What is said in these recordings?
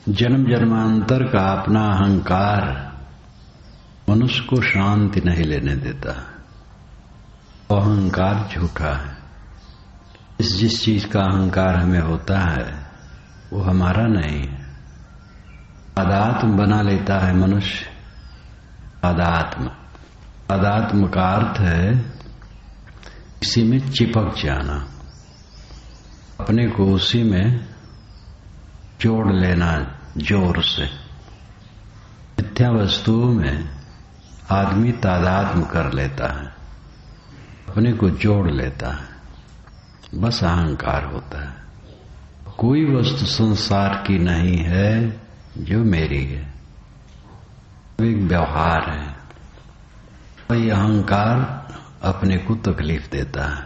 जन्म जन्मांतर का अपना अहंकार मनुष्य को शांति नहीं लेने देता। अहंकार झूठा है। जिस चीज का अहंकार हमें होता है वो हमारा नहीं है। तादात्म बना लेता है मनुष्य। तादात्म का अर्थ है किसी में चिपक जाना, अपने को उसी में जोड़ लेना जोर से। मिथ्या वस्तुओं में आदमी तादात्म कर लेता है, अपने को जोड़ लेता है, बस अहंकार होता है। कोई वस्तु संसार की नहीं है जो मेरी है, एक व्यवहार है। वही अहंकार अपने को तकलीफ देता है।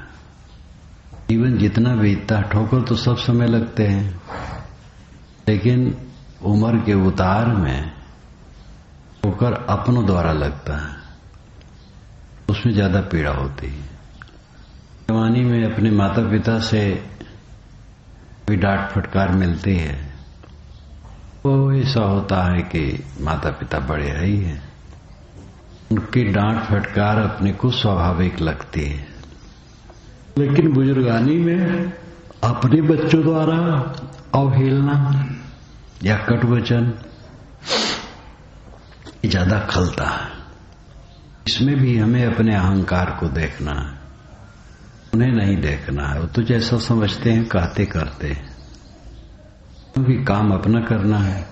जीवन जितना बीतता, ठोकर तो सब समय लगते हैं, लेकिन उम्र के उतार में ठोकर अपनों द्वारा लगता है, उसमें ज्यादा पीड़ा होती है। जवानी में अपने माता पिता से कोई डांट फटकार मिलती है, वो ऐसा होता है कि माता पिता बड़े है ही हैं, उनकी डांट फटकार अपने को स्वाभाविक लगती है। लेकिन बुजुर्गानी में अपने बच्चों द्वारा अवहेलना या कटुवचन ज्यादा खलता है। इसमें भी हमें अपने अहंकार को देखना है, उन्हें नहीं देखना है। वो तो जैसा समझते हैं कहते करते हैं, क्योंकि काम अपना करना है।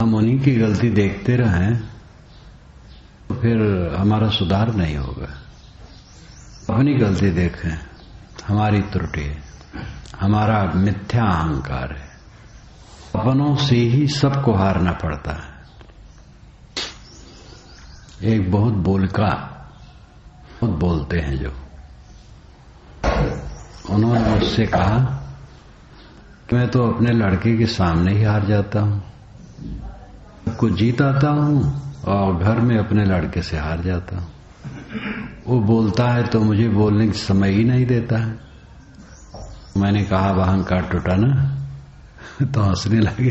हम उन्हीं की गलती देखते रहें तो फिर हमारा सुधार नहीं होगा। अपनी गलती देखें, हमारी त्रुटि है, हमारा मिथ्या अहंकार है। अपनों से ही सबको हारना पड़ता है। एक बहुत बोलते हैं जो, उन्होंने मुझसे कहा कि मैं तो अपने लड़के के सामने ही हार जाता हूं, सबको जीत आता हूं और घर में अपने लड़के से हार जाता हूं। वो बोलता है तो मुझे बोलने की समय ही नहीं देता है। मैंने कहा अहंकार टूटा ना, तो हंसने लगे।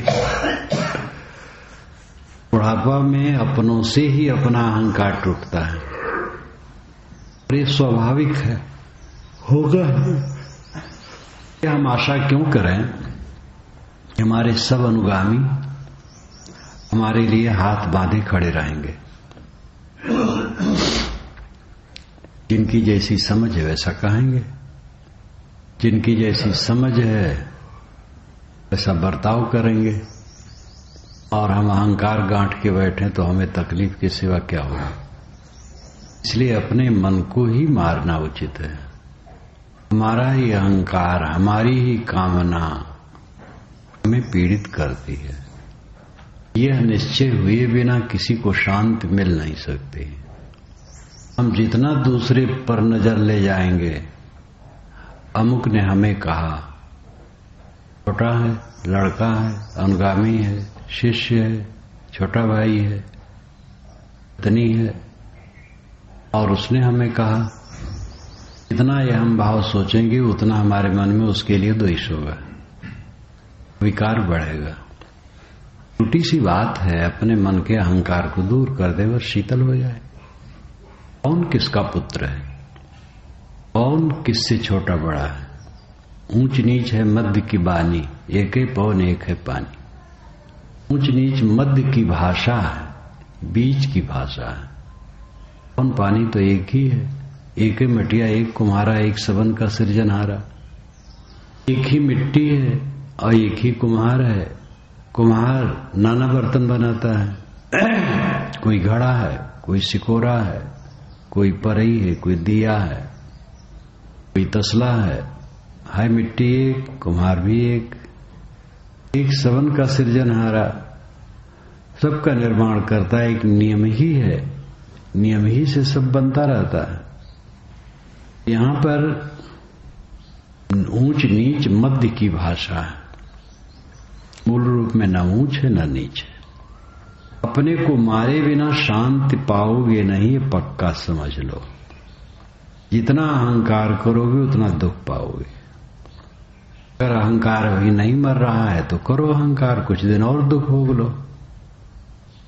बुढ़ापा में अपनों से ही अपना अहंकार टूटता है, ये स्वाभाविक है, होगा। हम आशा क्यों करें कि हमारे सब अनुगामी हमारे लिए हाथ बांधे खड़े रहेंगे। जिनकी जैसी समझ है वैसा कहेंगे, जिनकी जैसी समझ है वैसा बर्ताव करेंगे, और हम अहंकार गांठ के बैठे तो हमें तकलीफ के सिवा क्या होगा। इसलिए अपने मन को ही मारना उचित है। हमारा ही अहंकार, हमारी ही कामना हमें पीड़ित करती है। यह निश्चय हुए बिना किसी को शांति मिल नहीं सकती। हम जितना दूसरे पर नजर ले जाएंगे, अमुक ने हमें कहा, छोटा है, लड़का है, अनुगामी है, शिष्य है, छोटा भाई है, पत्नी है, और उसने हमें कहा, जितना यह हम भाव सोचेंगे उतना हमारे मन में उसके लिए द्वेष होगा, विकार बढ़ेगा। छोटी सी बात है, अपने मन के अहंकार को दूर कर दे और शीतल हो जाए। कौन किसका पुत्र है, कौन किससे छोटा बड़ा है, ऊंच नीच है मध्य की बानी, एक है पवन एक है पानी। ऊंच नीच मध्य की भाषा है, बीच की भाषा है। पवन पानी तो एक ही है, एक ही मटिया, एक कुम्हारा, एक सबन का सृजनहारा। एक ही मिट्टी है और एक ही कुम्हार है। कुम्हार नाना बर्तन बनाता है, कोई घड़ा है, कोई सिकोरा है, कोई परई है, कोई दिया है, कोई तसला है मिट्टी एक, कुम्हार भी एक सबन का सृजनहारा, सबका निर्माण करता है। एक नियम ही है, नियम ही से सब बनता रहता है। यहां पर ऊंच नीच मध्य की भाषा है, मूल रूप में न ऊंच है न नीच है। अपने को मारे बिना शांति पाओगे नहीं, पक्का समझ लो। जितना अहंकार करोगे उतना दुख पाओगे। अगर अहंकार अभी नहीं मर रहा है तो करो अहंकार, कुछ दिन और दुख भोग लो।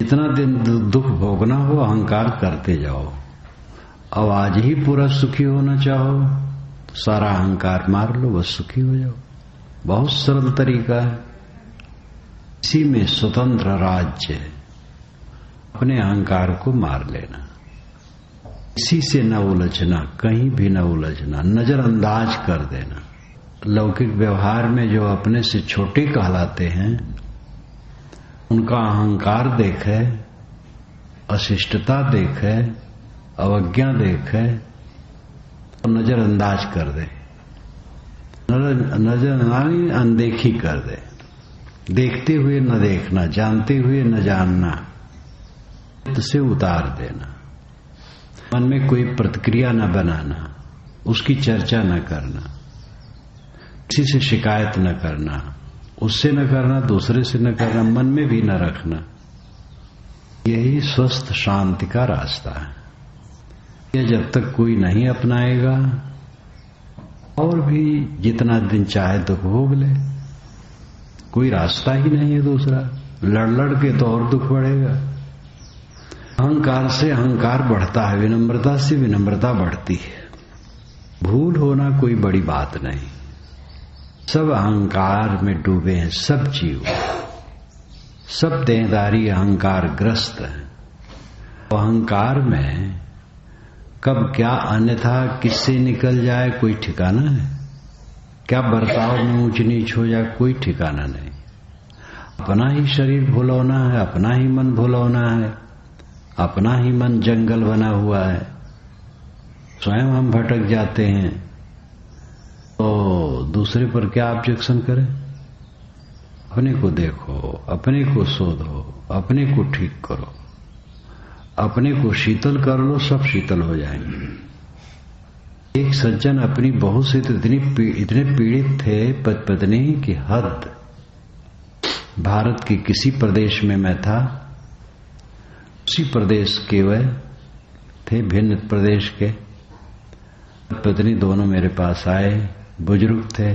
जितना दिन दुख भोगना हो अहंकार करते जाओ। अब आज ही पूरा सुखी होना चाहो तो सारा अहंकार मार लो, बस सुखी हो जाओ। बहुत सरल तरीका है। इसी में स्वतंत्र राज्य है, अपने अहंकार को मार लेना, इसी से न उलझना, कहीं भी न उलझना, नजरअंदाज कर देना। लौकिक व्यवहार में जो अपने से छोटे कहलाते हैं उनका अहंकार देखे, अशिष्टता देखे, अवज्ञा देखे तो नजरअंदाज कर दे, नजर अनदेखी कर दे। देखते हुए न देखना, जानते हुए न जानना, से उतार देना। मन में कोई प्रतिक्रिया न बनाना, उसकी चर्चा न करना, किसी से शिकायत न करना, उससे न करना, दूसरे से न करना, मन में भी न रखना। यही स्वस्थ शांति का रास्ता है। यह जब तक कोई नहीं अपनाएगा और भी जितना दिन चाहे दुख भोग ले, कोई रास्ता ही नहीं है दूसरा। लड़ लड़ के तो और दुख बढ़ेगा। अहंकार से अहंकार बढ़ता है, विनम्रता से विनम्रता बढ़ती है। भूल होना कोई बड़ी बात नहीं। सब अहंकार में डूबे हैं, सब जीव, सब देहदारी अहंकार ग्रस्त है। अहंकार में कब क्या अन्यथा किससे निकल जाए कोई ठिकाना है? क्या बर्ताव में ऊंच नीच हो जाए कोई ठिकाना नहीं। अपना ही शरीर भुलौना है, अपना ही मन भुलौना है, अपना ही मन जंगल बना हुआ है। स्वयं हम भटक जाते हैं तो दूसरे पर क्या ऑब्जेक्शन करें? अपने को देखो, अपने को शोधो, अपने को ठीक करो, अपने को शीतल कर लो, सब शीतल हो जाएंगे। एक सज्जन अपनी बहू से तो इतने पीड़ित थे पत्नी की हद। भारत के किसी प्रदेश में मैं था, उसी प्रदेश के वह थे, भिन्न प्रदेश के। पत्नी दोनों मेरे पास आए, बुजुर्ग थे।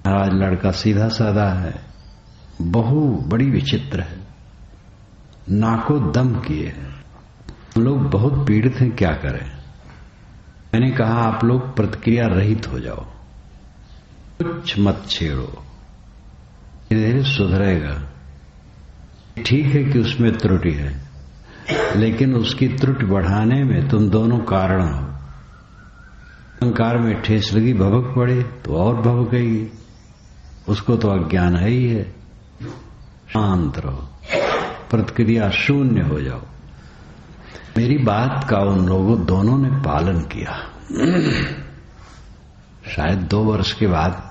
महाराज लड़का सीधा साधा है, बहू बड़ी विचित्र है, नाको दम किए हैं। हम लोग बहुत पीड़ित हैं, क्या करें? मैंने कहा आप लोग प्रतिक्रिया रहित हो जाओ, कुछ मत छेड़ो, धीरे धीरे सुधरेगा। ठीक है कि उसमें त्रुटि है, लेकिन उसकी त्रुटि बढ़ाने में तुम दोनों कारण हो। अहंकार में ठेस लगी, भभक पड़े तो और भभकेगी, उसको तो अज्ञान है ही है। शांत रहो, प्रतिक्रिया शून्य हो जाओ। मेरी बात का उन लोगों दोनों ने पालन किया। शायद 2 वर्ष के बाद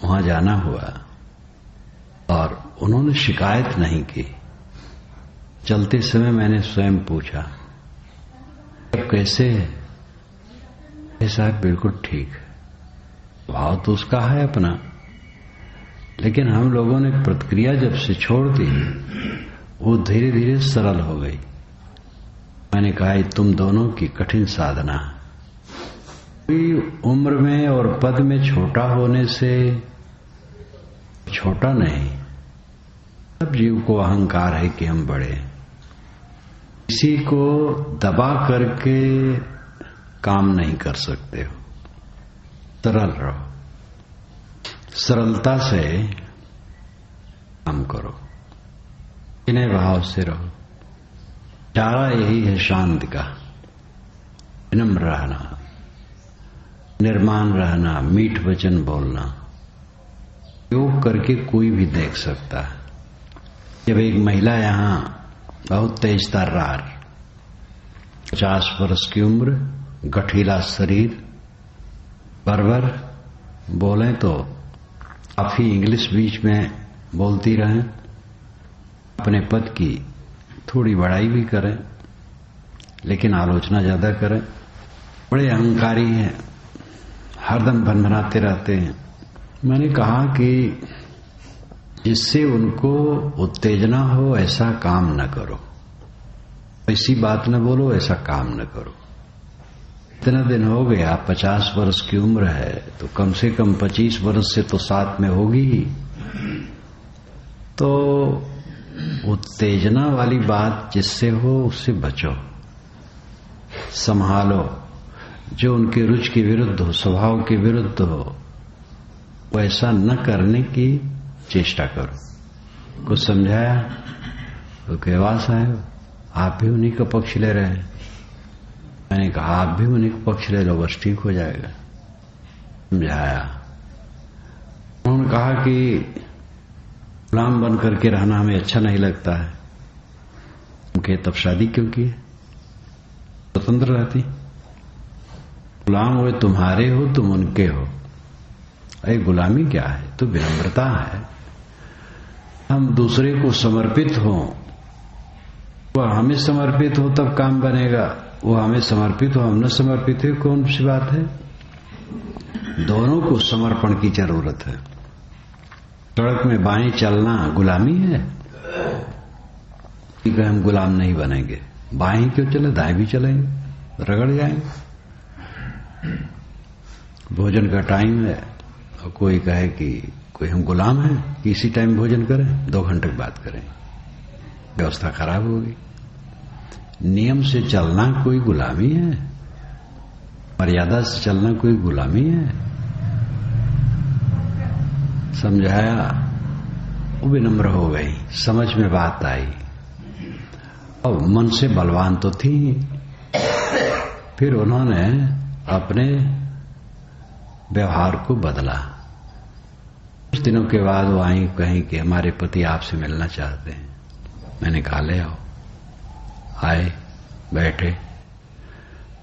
वहां जाना हुआ और उन्होंने शिकायत नहीं की। चलते समय मैंने स्वयं पूछा, कैसे है? साहब बिल्कुल ठीक है। भाव तो उसका है अपना, लेकिन हम लोगों ने प्रतिक्रिया जब से छोड़ दी वो धीरे धीरे सरल हो गई। मैंने कहा तुम दोनों की कठिन साधना है। कोई उम्र में और पद में छोटा होने से छोटा नहीं। सब जीव को अहंकार है कि हम बड़े। किसी को दबा करके काम नहीं कर सकते हो। सरल रहो, सरलता से काम करो, इन्हें भाव से रहो। चारा यही है शांति का, विनम्र रहना, निर्माण रहना, मीठ वचन बोलना। योग करके कोई भी देख सकता है। जब एक महिला यहां बहुत तेज तर्रार, 50 वर्ष की उम्र, गठीला शरीर, बरबर बोले तो काफी इंग्लिश बीच में बोलती रहें, अपने पद की थोड़ी बड़ाई भी करें लेकिन आलोचना ज्यादा करें। बड़े अहंकारी हैं, हरदम भनभनाते रहते हैं। मैंने कहा कि जिससे उनको उत्तेजना हो ऐसा काम न करो, ऐसी बात न बोलो, ऐसा काम न करो। इतना दिन हो गया, 50 वर्ष की उम्र है, तो कम से कम 25 वर्ष से तो साथ में होगी ही। तो उत्तेजना वाली बात जिससे हो उससे बचो, संभालो। जो उनके रुचि के विरुद्ध हो, स्वभाव के विरुद्ध हो, वैसा न करने की चेष्टा करो। कुछ समझाया तो कहवा साहब आप भी उन्हीं का पक्ष ले रहे हैं। मैंने कहा आप भी उन्हीं का पक्ष ले लो, बस ठीक हो जाएगा। समझाया। उन्होंने कहा कि गुलाम बन करके रहना हमें अच्छा नहीं लगता है। उनके तब शादी क्यों की? स्वतंत्र रहती। गुलाम हुए तुम्हारे हो, तुम उनके हो। अरे गुलामी क्या है? तो विनम्रता है। हम दूसरे को समर्पित हो, वह हमें समर्पित हो तब काम बनेगा। वो हमें समर्पित हो, हम न समर्पित हो, कौन सी बात है? दोनों को समर्पण की जरूरत है। सड़क में बाएं चलना गुलामी है कि हम गुलाम नहीं बनेंगे। बाएं क्यों चले, दाएं भी चलेंगे, रगड़ जाएंगे। भोजन का टाइम है और कोई कहे कि कोई हम गुलाम हैं कि इसी टाइम भोजन करें, 2 घंटे बाद करें, व्यवस्था खराब होगी। नियम से चलना कोई गुलामी है? मर्यादा से चलना कोई गुलामी है? समझाया, वो विनम्र हो गई, समझ में बात आई और मन से बलवान तो थी। फिर उन्होंने अपने व्यवहार को बदला। कुछ दिनों के बाद वो आई, कहीं कि हमारे पति आपसे मिलना चाहते हैं। मैंने कहा ले आओ। आए, बैठे।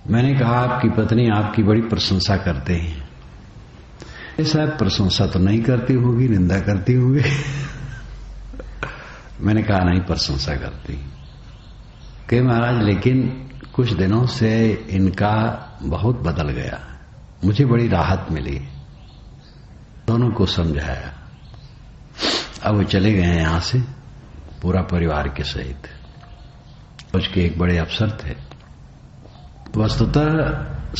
मैंने कहा आपकी पत्नी आपकी बड़ी प्रशंसा करते हैं। शायद प्रशंसा तो नहीं करती होगी, निंदा करती होगी। मैंने कहा नहीं, प्रशंसा करती। कि महाराज लेकिन कुछ दिनों से इनका बहुत बदल गया, मुझे बड़ी राहत मिली। दोनों को समझाया। अब वो चले गए हैं यहां से पूरा परिवार के सहित। फौज के एक बड़े अफसर थे। वस्तुतः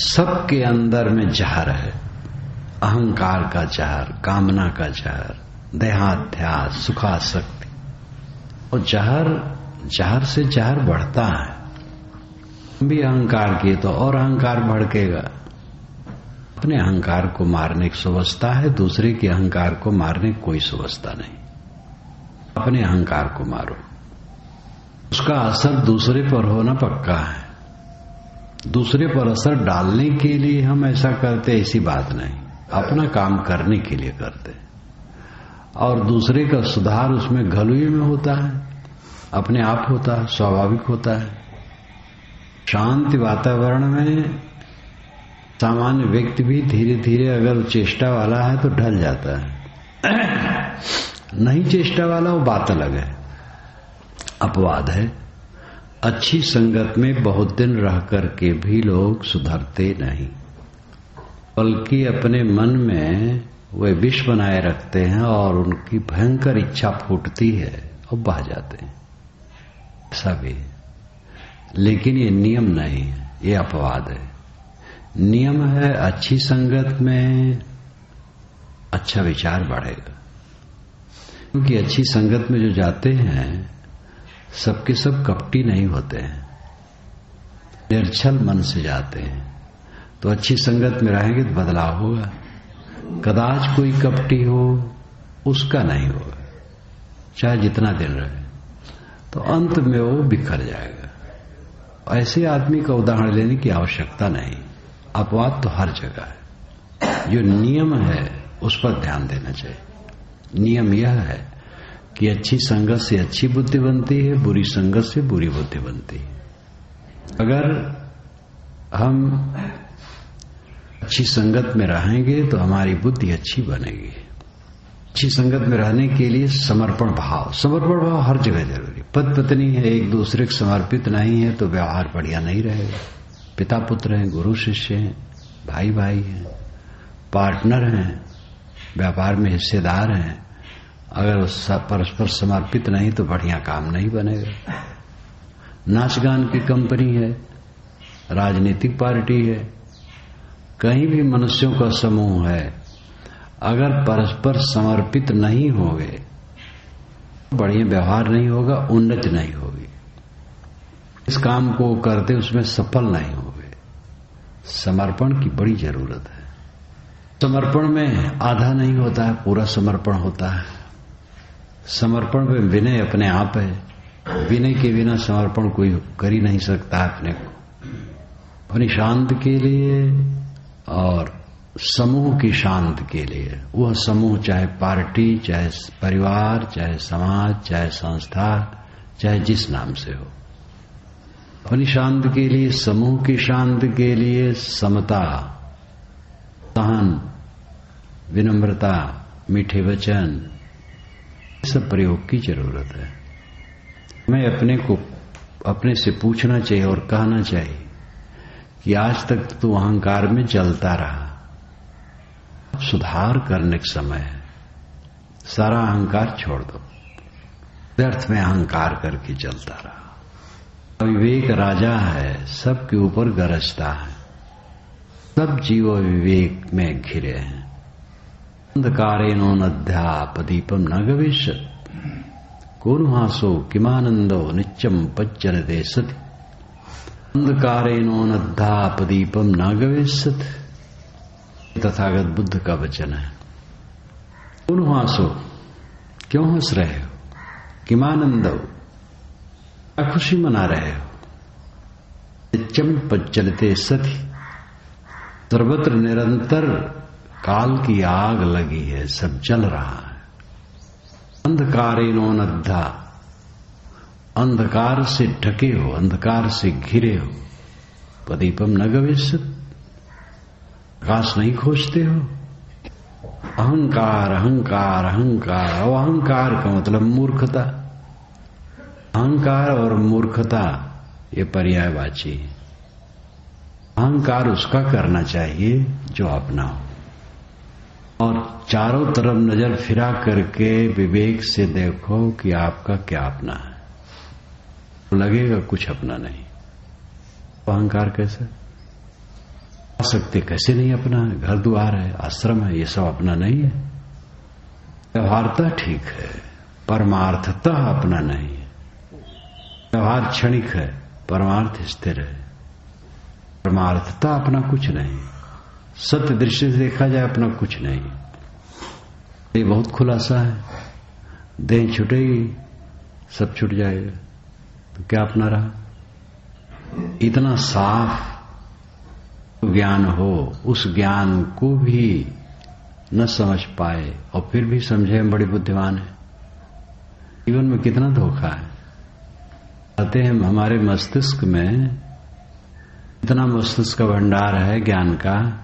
सबके अंदर में जहर है, अहंकार का जहर, कामना का जहर, देहाध्यास, सुखासक्ति। और जहर से जहर बढ़ता है। भी अहंकार किए तो और अहंकार भड़केगा। अपने अहंकार को मारने की सुवस्था है, दूसरे के अहंकार को मारने की कोई सुवस्था नहीं। अपने अहंकार को मारो, उसका असर दूसरे पर होना पक्का है। दूसरे पर असर डालने के लिए हम ऐसा करते, ऐसी बात नहीं। अपना काम करने के लिए करते, और दूसरे का सुधार उसमें घलुए में होता है, अपने आप होता है, स्वाभाविक होता है। शांति वातावरण में सामान्य व्यक्ति भी धीरे धीरे अगर चेष्टा वाला है तो ढल जाता है। नहीं चेष्टा वाला वो बात अलग है, अपवाद है। अच्छी संगत में बहुत दिन रह करके भी लोग सुधरते नहीं, बल्कि अपने मन में वे विष बनाए रखते हैं और उनकी भयंकर इच्छा फूटती है और बह जाते हैं। ऐसा भी, लेकिन ये नियम नहीं है, ये अपवाद है। नियम है अच्छी संगत में अच्छा विचार बढ़ेगा, क्योंकि अच्छी संगत में जो जाते हैं सबके सब कपटी नहीं होते हैं, निर्छल मन से जाते हैं। तो अच्छी संगत में रहेंगे तो बदलाव होगा। कदाच कोई कपटी हो, उसका नहीं होगा, चाहे जितना दिन रहे, तो अंत में वो बिखर जाएगा। ऐसे आदमी का उदाहरण लेने की आवश्यकता नहीं। अपवाद तो हर जगह है। जो नियम है उस पर ध्यान देना चाहिए। नियम यह है कि अच्छी संगत से अच्छी बुद्धि बनती है, बुरी संगत से बुरी बुद्धि बनती है। अगर हम अच्छी संगत में रहेंगे तो हमारी बुद्धि अच्छी बनेगी। अच्छी संगत में रहने के लिए समर्पण भाव हर जगह जरूरी। पति पत्नी है, एक दूसरे को समर्पित नहीं है तो व्यवहार बढ़िया नहीं रहेगा। पिता पुत्र हैं, गुरु शिष्य हैं, भाई भाई हैं, पार्टनर हैं, व्यापार में हिस्सेदार हैं, अगर परस्पर समर्पित नहीं तो बढ़िया काम नहीं बनेगा। नाच गान की कंपनी है, राजनीतिक पार्टी है, कहीं भी मनुष्यों का समूह है, अगर परस्पर समर्पित नहीं होंगे, बढ़िया व्यवहार नहीं होगा, उन्नति नहीं होगी। इस काम को करते उसमें सफल नहीं होंगे। समर्पण की बड़ी जरूरत है। समर्पण में आधा नहीं होता है, पूरा समर्पण होता है। समर्पण में विनय अपने आप है। विनय के बिना समर्पण कोई कर ही नहीं सकता है अपने को। अपनी शांति के लिए और समूह की शांति के लिए, वह समूह चाहे पार्टी, चाहे परिवार, चाहे समाज, चाहे संस्था, चाहे जिस नाम से हो, अपनी शांति के लिए, समूह की शांति के लिए समता, सहन, विनम्रता, मीठे वचन, सब प्रयोग की जरूरत है। हमें अपने से पूछना चाहिए और कहना चाहिए कि आज तक तो अहंकार में जलता रहा, सुधार करने का समय है। सारा अहंकार छोड़ दो, व्यर्थ में अहंकार करके चलता रहा। विवेक राजा है, सबके ऊपर गरजता है। सब जीव विवेक में घिरे हैं। अंधकारेणो नध्यापदीपम न गविष्यति कोनुहासो किमानंदो नित्यम पज्जनते सति। अंधकारेणो नध्यापदीपम न गविष्यति, तथागत बुद्ध का वचन है। कोनुहासो, क्यों हंस रहे हो? किमानंदो, क्या खुशी मना रहे हो? नित्यम पज्जनते सति, सर्वत्र निरंतर काल की आग लगी है, सब जल रहा है। अंधकारेणो नद्धा, अंधकार से ढके हो, अंधकार से घिरे हो। प्रदीपम न गविष्यति, प्रकाश नहीं खोजते हो। अहंकार अहंकार अहंकार, और अहंकार का मतलब मूर्खता। अहंकार और मूर्खता ये पर्यायवाची है। अहंकार उसका करना चाहिए जो अपना हो, और चारों तरफ नजर फिरा करके विवेक से देखो कि आपका क्या अपना है। तो लगेगा कुछ अपना नहीं। अहंकार कैसे आ सकते? कैसे नहीं अपना है? घर द्वार है, आश्रम है, ये सब अपना नहीं है। व्यवहारता ठीक है, परमार्थता अपना नहीं है। व्यवहार क्षणिक है, परमार्थ स्थिर है। परमार्थता अपना कुछ नहीं। सत्य दृष्टि से देखा जाए अपना कुछ नहीं। ये बहुत खुलासा है। देह छूटेगी, सब छूट जाएगा, तो क्या अपना रहा? इतना साफ ज्ञान हो, उस ज्ञान को भी न समझ पाए और फिर भी समझे हम बड़े बुद्धिमान है। जीवन में कितना धोखा है। कहते हैं हमारे मस्तिष्क में इतना मस्तिष्क का भंडार है ज्ञान का,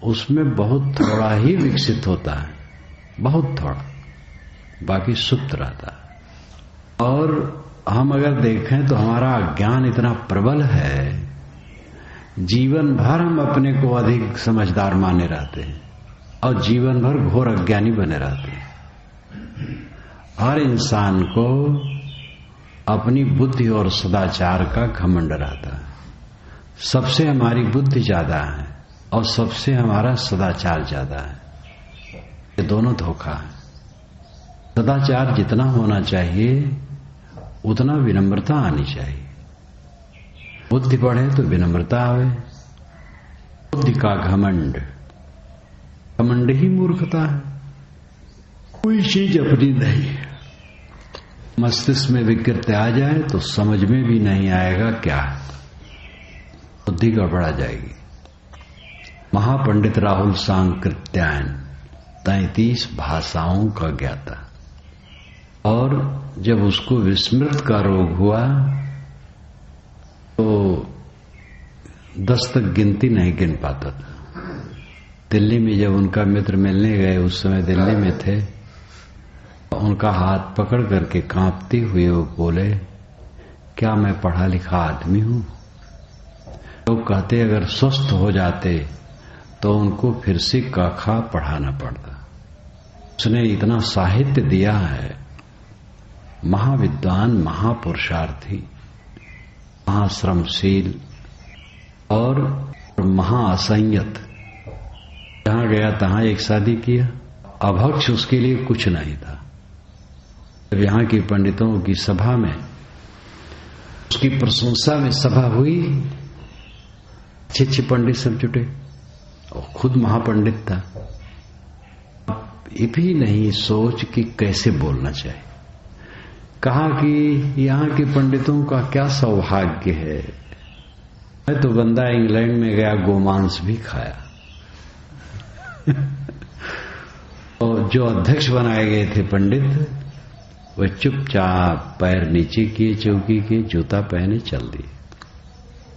उसमें बहुत थोड़ा ही विकसित होता है, बहुत थोड़ा, बाकी सुप्त रहता है। और हम अगर देखें तो हमारा ज्ञान इतना प्रबल है, जीवन भर हम अपने को अधिक समझदार माने रहते हैं और जीवन भर घोर अज्ञानी बने रहते हैं। हर इंसान को अपनी बुद्धि और सदाचार का घमंड रहता है। सबसे हमारी बुद्धि ज्यादा है और सबसे हमारा सदाचार ज्यादा है। ये दोनों धोखा है। सदाचार जितना होना चाहिए उतना विनम्रता आनी चाहिए। बुद्धि बढ़े तो विनम्रता आवे। बुद्धि का घमंड, घमंड ही मूर्खता है। कोई चीज अपनी नहीं। मस्तिष्क में विकृति आ जाए तो समझ में भी नहीं आएगा क्या है, बुद्धि गड़बड़ा जाएगी। महापंडित राहुल सांकृत्यायन 33 भाषाओं का ज्ञाता, और जब उसको विस्मृत का रोग हुआ तो 10 तक गिनती नहीं गिन पाता था। दिल्ली में जब उनका मित्र मिलने गए, उस समय दिल्ली में थे, उनका हाथ पकड़ करके कांपते हुए वो बोले, क्या मैं पढ़ा लिखा आदमी हूं? लोग कहते अगर स्वस्थ हो जाते तो उनको फिर से कखा पढ़ाना पड़ता। उसने इतना साहित्य दिया है, महाविद्वान, महापुरुषार्थी, महाश्रमशील, और और महाअसंयत, जहां गया तहां एक शादी किया। अभक्ष उसके लिए कुछ नहीं था। जब यहां के पंडितों की सभा में उसकी प्रशंसा में सभा हुई, अच्छे अच्छे पंडित सब जुटे और खुद महापंडित था। ये भी नहीं सोच कि कैसे बोलना चाहिए। कहा कि यहां के पंडितों का क्या सौभाग्य है, मैं तो बंदा इंग्लैंड में गया गोमांस भी खाया। और जो अध्यक्ष बनाए गए थे पंडित, वे चुपचाप पैर नीचे किए चौकी के, जूता पहने चल दिए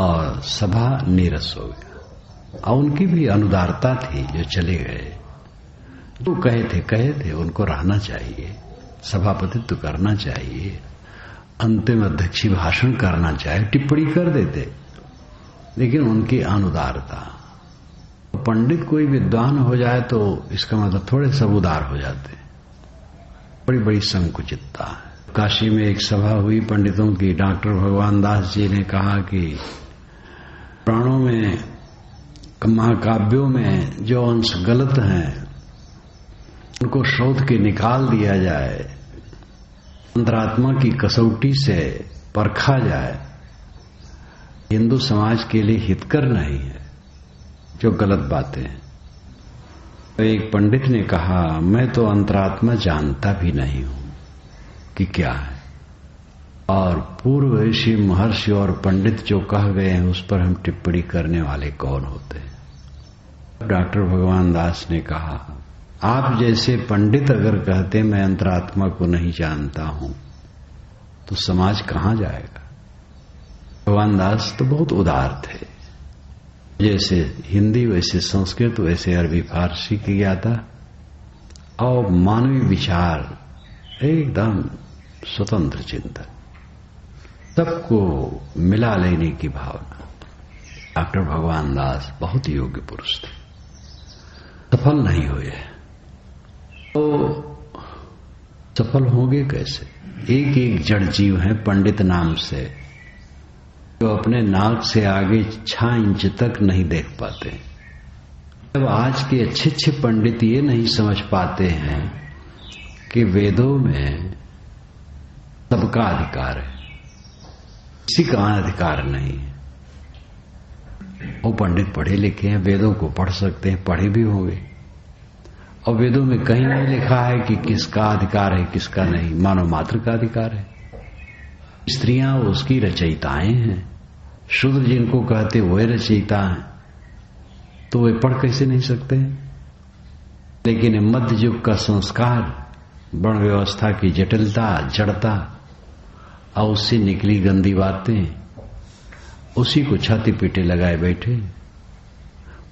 और सभा नीरस हो गया। और उनकी भी अनुदारता थी, जो चले गए। जो कहे थे उनको रहना चाहिए, सभापतित्व करना चाहिए, अंतिम अध्यक्षीय भाषण करना चाहिए, टिप्पणी कर देते, लेकिन उनकी अनुदारता। पंडित कोई विद्वान हो जाए तो इसका मतलब थोड़े सब उदार हो जाते, बड़ी बड़ी संकुचितता। काशी में एक सभा हुई पंडितों की। डॉक्टर भगवान दास जी ने कहा कि पुराणों में, महाकाव्यों में जो अंश गलत हैं उनको शोध के निकाल दिया जाए, अंतरात्मा की कसौटी से परखा जाए। हिंदू समाज के लिए हितकर नहीं है जो गलत बातें हैं। तो एक पंडित ने कहा, मैं तो अंतरात्मा जानता भी नहीं हूं कि क्या है, और पूर्व ऋषि महर्षि और पंडित जो कह गए हैं उस पर हम टिप्पणी करने वाले कौन होते हैं। डॉक्टर भगवान दास ने कहा, आप जैसे पंडित अगर कहते मैं अंतरात्मा को नहीं जानता हूं तो समाज कहां जाएगा। भगवान दास तो बहुत उदार थे, जैसे हिंदी वैसे संस्कृत वैसे अरबी फारसी की ज्ञाता और मानवीय विचार एकदम स्वतंत्र चिंतन, सबको मिला लेने की भावना। डॉक्टर भगवान दास बहुत योग्य पुरुष थे, सफल नहीं हुए तो सफल होंगे कैसे। एक एक जड़ जीव है पंडित नाम से, जो अपने नाक से आगे 6 इंच तक नहीं देख पाते। जब आज के अच्छे अच्छे पंडित ये नहीं समझ पाते हैं कि वेदों में सबका अधिकार है, किसी का अधिकार नहीं है। वो पंडित पढ़े लिखे हैं, वेदों को पढ़ सकते हैं, पढ़े भी होंगे, और वेदों में कहीं नहीं लिखा है कि किसका अधिकार है किसका नहीं। मानव मात्र का अधिकार है। स्त्रियां उसकी रचयिताएं हैं, शूद्र जिनको कहते वह रचयिता हैं, तो वे पढ़ कैसे नहीं सकते हैं। लेकिन मध्य युग का संस्कार, वर्ण व्यवस्था की जटिलता, जड़ता और उससे निकली गंदी बातें, उसी को छाती पीटे लगाए बैठे,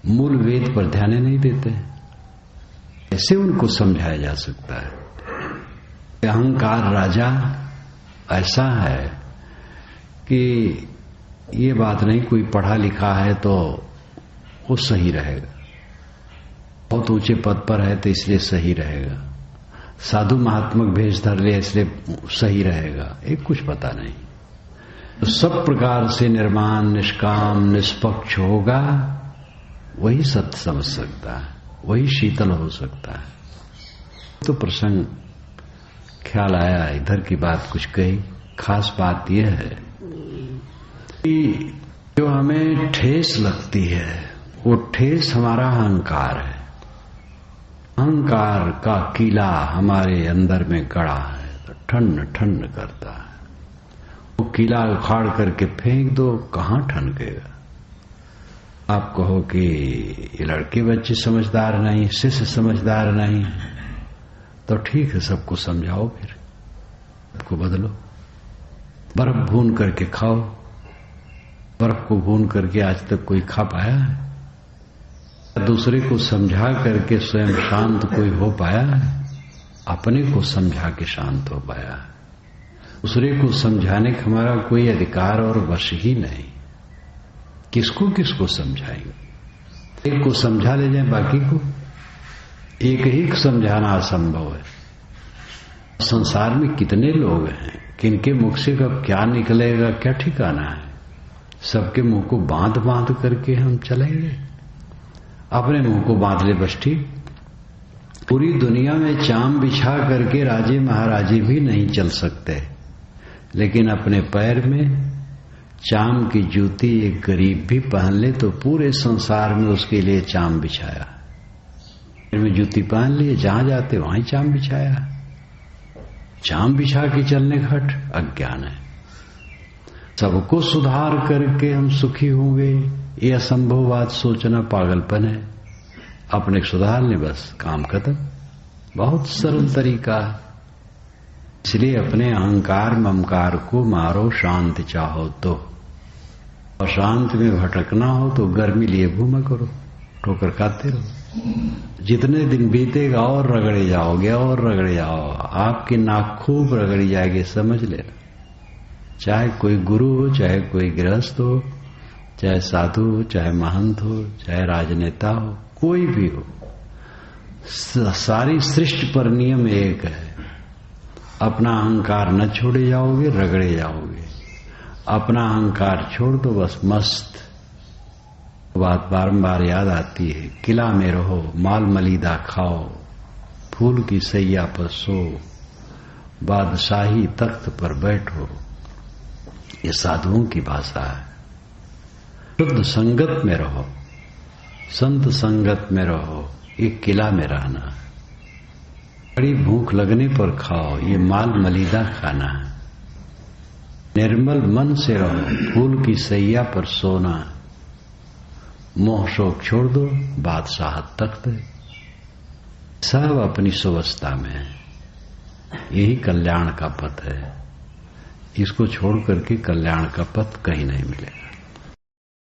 मूल वेद पर ध्यान नहीं देते। ऐसे उनको समझाया जा सकता है। अहंकार राजा ऐसा है कि ये बात नहीं कोई पढ़ा लिखा है तो वो सही रहेगा, बहुत ऊंचे पद पर है तो इसलिए सही रहेगा, साधु महात्मक भेष धर ले इसलिए सही रहेगा, एक कुछ पता नहीं। तो सब प्रकार से निर्माण, निष्काम, निष्पक्ष होगा, वही सत्य समझ सकता है, वही शीतल हो सकता है। तो प्रसंग ख्याल आया, इधर की बात कुछ कही। खास बात यह है कि जो हमें ठेस लगती है वो ठेस हमारा अहंकार है। अहंकार का किला हमारे अंदर में गड़ा है तो ठंड ठंड करता है। वो किला उखाड़ करके फेंक दो, कहां ठनकेगा। आप कहो कि ये लड़के बच्चे समझदार नहीं, शिष्य समझदार नहीं, तो ठीक है, सबको समझाओ, फिर सबको बदलो। बर्फ भून करके खाओ। बर्फ को भून करके आज तक कोई खा पाया है? दूसरे को समझा करके स्वयं शांत कोई हो पाया है? अपने को समझा के शांत हो पाया है। दूसरे को समझाने का हमारा कोई अधिकार और वश ही नहीं। किसको किसको समझाएंगे? एक को समझा ले जाए, बाकी को एक ही को समझाना असंभव है। संसार में कितने लोग हैं, किनके मुख से कब क्या निकलेगा क्या ठिकाना है। सबके मुंह को बांध बांध करके हम चलेंगे? अपने मुंह को बांध ले बस ठीक। पूरी दुनिया में चाम बिछा करके राजे महाराजे भी नहीं चल सकते, लेकिन अपने पैर में चाम की जूती एक गरीब भी पहन ले तो पूरे संसार में उसके लिए चाम बिछाया। पैर में जूती पहन लिए, जहां जाते वहां चाम बिछाया। चाम बिछा के चलने का हट अज्ञान है। सबको सुधार करके हम सुखी होंगे, ये असंभव बात सोचना पागलपन है। अपने सुधार ले बस, काम खत्म। बहुत सरल तरीका है। इसलिए अपने अहंकार ममकार को मारो, शांत चाहो तो। और शांत में भटकना हो तो गर्मी लिए घूमा करो, ठोकर खाते रहो। जितने दिन बीतेगा और रगड़े जाओगे और रगड़े जाओ, आपकी नाक खूब रगड़ी जाएगी, समझ लेना। चाहे कोई गुरु हो, चाहे कोई गृहस्थ हो, चाहे साधु हो, चाहे महंत हो, चाहे राजनेता हो, कोई भी हो, सारी सृष्टि पर नियम एक है। अपना अहंकार न छोड़े जाओगे, रगड़े जाओगे। अपना अहंकार छोड़ दो बस, मस्त। बात बारंबार याद आती है। किला में रहो, माल मलीदा खाओ, फूल की सैया पर सो, बादशाही तख्त पर बैठो। ये साधुओं की भाषा है। शुद्ध संगत में रहो, संत संगत में रहो, एक किला में रहना। बड़ी भूख लगने पर खाओ, ये माल मलीदा खाना है। निर्मल मन से रहो, फूल की सैया पर सोना। मोह शोक छोड़ दो, बादशाह तख्त है। सब अपनी सुवस्था में है। यही कल्याण का पथ है। इसको छोड़ करके कल्याण का पथ कहीं नहीं मिलेगा।